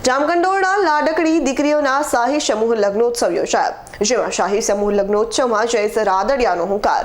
જામકંડોરણા લાડકડી દીકરીઓના શાહી સમૂહ લગ્નોત્સવ યોજાયો, જેમાં શાહી સમૂહ લગ્નોત્સવમાં જયેશ રાદડિયાનો હુંકાર।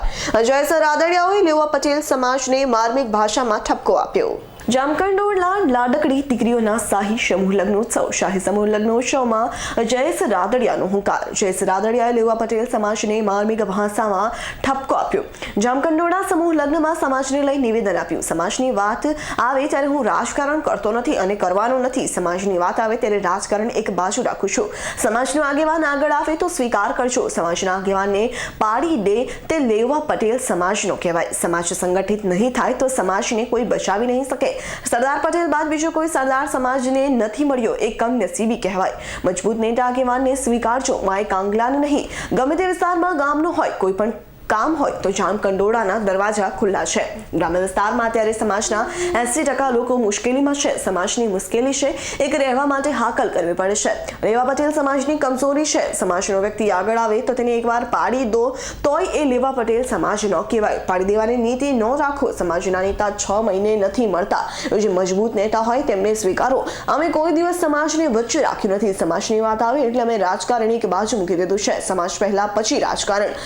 જયેશ રાદડિયાએ લેવા પટેલ સમાજને માર્મિક ભાષામાં ઠપકો આપ્યો। જામકંડોરણા લાડકડી દીકરીઓના શાહી સમૂહ લગ્નોત્સવ। શાહી સમૂહ લગ્નોત્સવમાં જયેશ રાદડિયાનો હુંકાર। જયેશ રાદડિયાએ લેવા પટેલ સમાજને માર્મિક ભાષામાં ઠપકો આપ્યો। જામકંડોરણા સમૂહ લગ્નમાં સમાજને લઈ નિવેદન આપ્યું। સમાજની વાત આવે ત્યારે હું રાજકારણ કરતો નથી અને કરવાનો નથી। સમાજની વાત આવે ત્યારે રાજકારણ એક બાજુ રાખું છું। સમાજનો આગેવાન આગળ આવે તો સ્વીકાર કરજો। સમાજના આગેવાનને પાડી દે તે લેવા પટેલ સમાજનો કહેવાય। સમાજ સંગઠિત નહીં થાય તો સમાજને કોઈ બચાવી નહીં શકે। સરદાર પટેલ બાદ બીજો કોઈ સરદાર સમાજને નથી મળ્યો, એ કમનસીબી કહેવાય। મજબૂત નેતા આગેવાનને સ્વીકારજો। માય કાંગલાને નહીં, ગમે તે વિસ્તારમાં ગામનો હોય, કોઈ પણ કામ હોય તો જામકંડોરણાના દરવાજા ખુલ્લા છે। ગ્રામ્ય વિસ્તારમાં અત્યારે સમાજના 80% લોકો મુશ્કેલીમાં છે। સમાજની મુશ્કેલી છે એક રહેવા માટે હાકલ કરવી પડે છે। લેવા પટેલ સમાજની કમજોરી છે। સમાજનો વ્યક્તિ આગળ આવે તો તેને એકવાર પાડી દો તોય એ લેવા પટેલ સમાજ ન કહેવાય। પાડી દેવાની નીતિ ન રાખો। સમાજના નેતા 6 મહિને નથી મળતા। જે મજબૂત નેતા હોય તેમને સ્વીકારો। અમે કોઈ દિવસ સમાજને વચ્ચે રાખ્યું નથી। સમાજની વાત આવે એટલે અમે રાજકારણ એક બાજુ મૂકી દીધું છે। સમાજ પહેલા પછી રાજકારણ।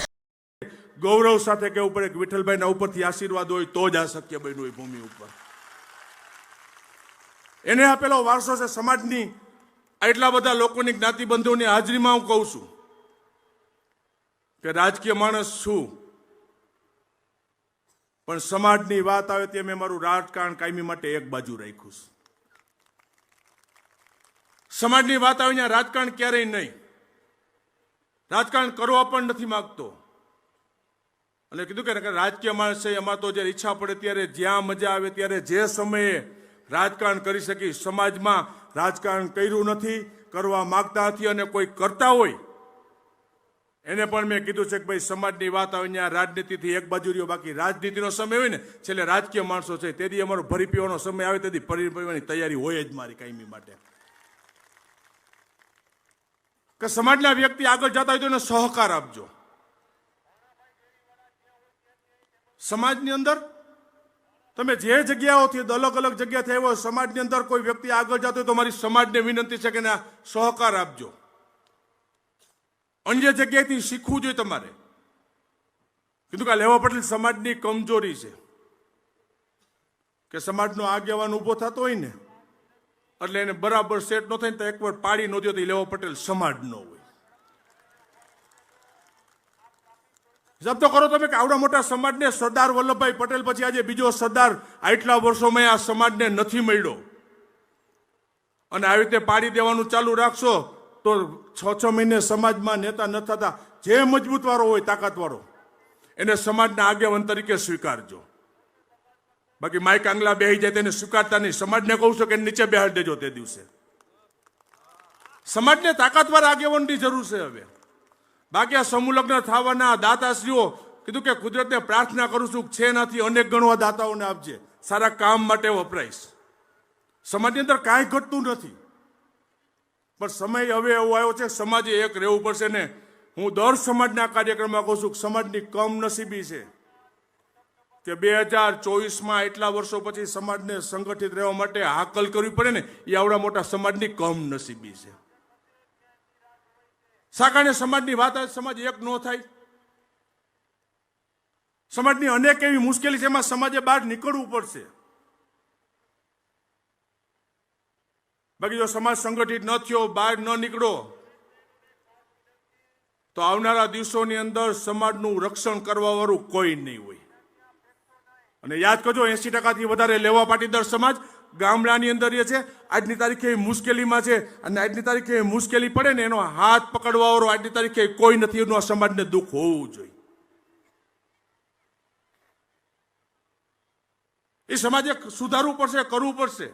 ગૌરવ સાથે કહેવું પડે કે વિઠ્ઠલભાઈના ઉપરથી આશીર્વાદ હોય તો જ આ શક્ય બન્યું હોય ભૂમિ ઉપર। એને આપેલો વારસો છે સમાજની। એટલા બધા લોકોની જ્ઞાતિબંધુઓની હાજરીમાં હું કહું છું કે રાજકીય માણસ છું, પણ સમાજની વાત આવે તે મેં મારું રાજકારણ કાયમી માટે એક બાજુ રાખ્યું છે। સમાજની વાત આવે ત્યાં રાજકારણ ક્યારેય નહીં, રાજકારણ કરવા પણ નથી માંગતો। એટલે કીધું કે રાજકીય માણસ છે, એમાં તો જ્યારે ઈચ્છા પડે ત્યારે જ્યાં મજા આવે ત્યારે જે સમયે રાજકારણ કરી શકી। સમાજમાં રાજકારણ કર્યું નથી, કરવા માંગતા નથી, અને કોઈ કરતા હોય એને પણ મેં કીધું છે કે ભાઈ સમાજની વાત આવે ત્યાં રાજનીતિથી એક બાજુ રહ્યો, બાકી રાજનીતિનો સમય હોય ને છેલ્લે રાજકીય માણસો છે તેથી અમારો ભરી પીવાનો સમય આવે તેથી ભરી પીવાની તૈયારી હોય જ મારી કાયમી માટે। કે સમાજના વ્યક્તિ આગળ જતા હોય તો એને સહકાર આપજો। સમાજની અંદર તમે જે જગ્યાઓથી અલગ અલગ જગ્યાથી આવ્યો, સમાજની અંદર કોઈ વ્યક્તિ આગળ જતો હોય તો મારી સમાજને વિનંતી છે કે ના સહકાર આપજો। અન્ય જગ્યાએથી શીખવું જોઈએ તમારે। કીધું કે લેવા પટેલ સમાજની કમજોરી છે કે સમાજનો આગેવાન ઉભો થતો હોય ને એટલે એને બરાબર સેટ ન થાય ને તો એકવાર પાડી ન દો તો લેવા પટેલ સમાજ ન હોય। જબ તો કરો તમે કે આવડા મોટા સમાજને સરદાર વલ્લભભાઈ પટેલ પછી આજે બીજો સરદાર આટલા વર્ષોમાં આ સમાજને નથી મળ્યો, અને આવી રીતે પાડી દેવાનું ચાલુ રાખશો તો 6 મહિને સમાજમાં નેતા ન થતા જે મજબૂત વાળો હોય, તાકાત વાળો, એને સમાજના આગેવાન તરીકે સ્વીકારજો। બાકી માય કાંગલા બેહી જાય તેને સ્વીકારતા નહીં। સમાજને કહું છું કે નીચે બેહાડી દેજો તે દિવસે। સમાજને તાકાતવાર આગેવાનની જરૂર છે હવે। બાકી આ સમૂહ લગ્ન થવાના દાતાશ્રીઓ કીધું કે કુદરતને પ્રાર્થના કરું છું છે નથી અનેક ગણવા દાતાઓને આપજે, સારા કામ માટે વપરાઈશ। સમાજની અંદર કાંઈ ઘટતું નથી, પણ સમય હવે એવો આવ્યો છે સમાજે એક રહેવું પડશે ને। હું દર સમાજના કાર્યક્રમમાં કહું છું કે સમાજની કમનસીબી છે કે 2024માં એટલા વર્ષો પછી સમાજને સંગઠિત રહેવા માટે હાકલ કરવી પડે ને, એ આવડા મોટા સમાજની કમનસીબી છે। સાકાને સમાજની વાત આવે સમાજ એક ન થાય। સમાજની અનેક એવી મુશ્કેલી છે, એમાં સમાજે બહાર નીકળવું પડશે। બાકી જો સમાજ સંગઠિત ન થયો, બહાર ન નીકળો તો આવનારા દિવસોની અંદર સમાજનું રક્ષણ કરવા વાળું કોઈ નહીં હોય। અને યાદ કરજો 80%થી વધારે લેવા પાટીદાર સમાજ ગામડાની અંદર એ છે। આજની તારીખે મુશ્કેલીમાં છે, અને આજની તારીખે મુશ્કેલી પડે ને એનો હાથ પકડવા વાળો આજની તારીખે કોઈ નથી, એનું આ સમાજને દુઃખ હોવું જોઈએ। એ સમાજે સુધારવું પડશે, કરવું પડશે।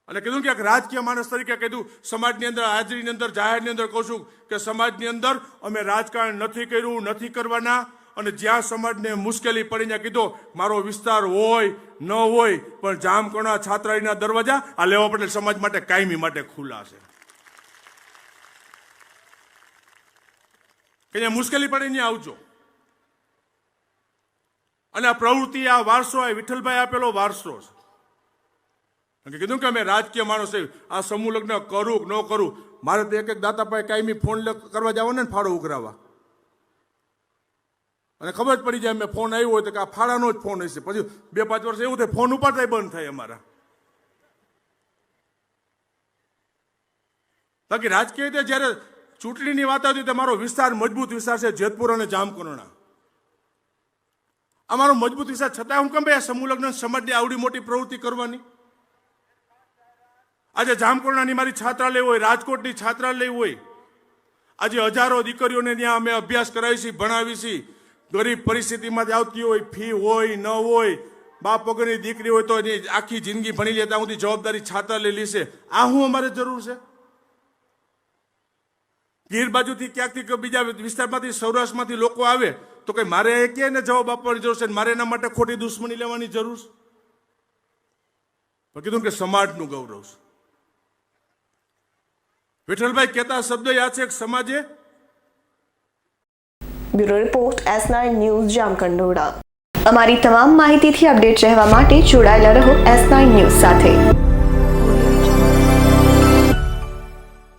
અને કીધું કે રાજકીય માણસ તરીકે કીધું સમાજની અંદર હાજરીની અંદર જાહેરની અંદર કહું છું કે સમાજની અંદર અમે રાજકારણ નથી કર્યું, નથી કરવાના। અને જ્યાં સમાજને મુશ્કેલી પડીને કીધું મારો વિસ્તાર હોય ન હોય પણ જામકંડોરણા છાત્રાલયના દરવાજા આ લેવા પટેલ સમાજ માટે કાયમી માટે ખુલ્લા છે। કે જ્યાં મુશ્કેલી પડે ત્યાં આવજો। અને આ પ્રવૃત્તિ, આ વારસો, આ વિઠ્ઠલભાઈ આપેલો વારસો છે। કીધું કે અમે રાજકીય માણસ છે, આ સમૂહ લગ્ન કરું કે ન કરું, મારે તો એક દાતા પાસે કાયમી ફોન કરવા જવાનો ને ફાળો ઉઘરાવા, અને ખબર જ પડી જાય મેં ફોન આવ્યો હોય તો કે આ ફાળાનો જ ફોન હશે. પછી 2-5 વર્ષ એવું થાય ફોન ઉપાડતા બંધ થાય અમારા. બાકી રાજકીય રીતે જ્યારે ચૂંટણીની વાત આવતી તો મારો વિસ્તાર મજબૂત વિસ્તાર છે, જેતપુર અને જામકુરણા. અમારો મજબૂત વિસ્તાર છતાં હું કેમ ભાઈ આ સમૂહ લગ્ન સમાજની આવડી મોટી પ્રવૃત્તિ કરવાની? આજે જામકુરણાની મારી છાત્રાલય હોય, રાજકોટની છાત્રાલય હોય, આજે હજારો દીકરીઓને ત્યાં અમે અભ્યાસ કરાવી છીએ, ભણાવી છીએ. ગરીબ પરિસ્થિતિમાંથી આવતી હોય, ફી હોય ન હોય, બાપ વગરની દીકરી હોય તો એની આખી જિંદગી ભણી લે ત્યાં સુધી જવાબદારી છાત્રાલય લેશે. આ શું અમારે જરૂર છે? ગીર બાજુથી ક્યાંકથી બીજા વિસ્તારમાંથી સૌરાષ્ટ્રમાંથી લોકો આવે તો કઈ મારે ક્યાંય જવાબ આપવાની જરૂર છે? મારે એના માટે ખોટી દુશ્મની લેવાની જરૂર છે? પણ કીધું કે સમાજનું ગૌરવ છે. વિઠ્ઠલભાઈ કહેતા શબ્દ યાદ છે, સમાજે. Bureau report S9 news Jamkandorna. અમારી તમામ માહિતીથી અપડેટ રહેવા માટે જોડાયેલા રહો S9 ન્યૂઝ સાથે.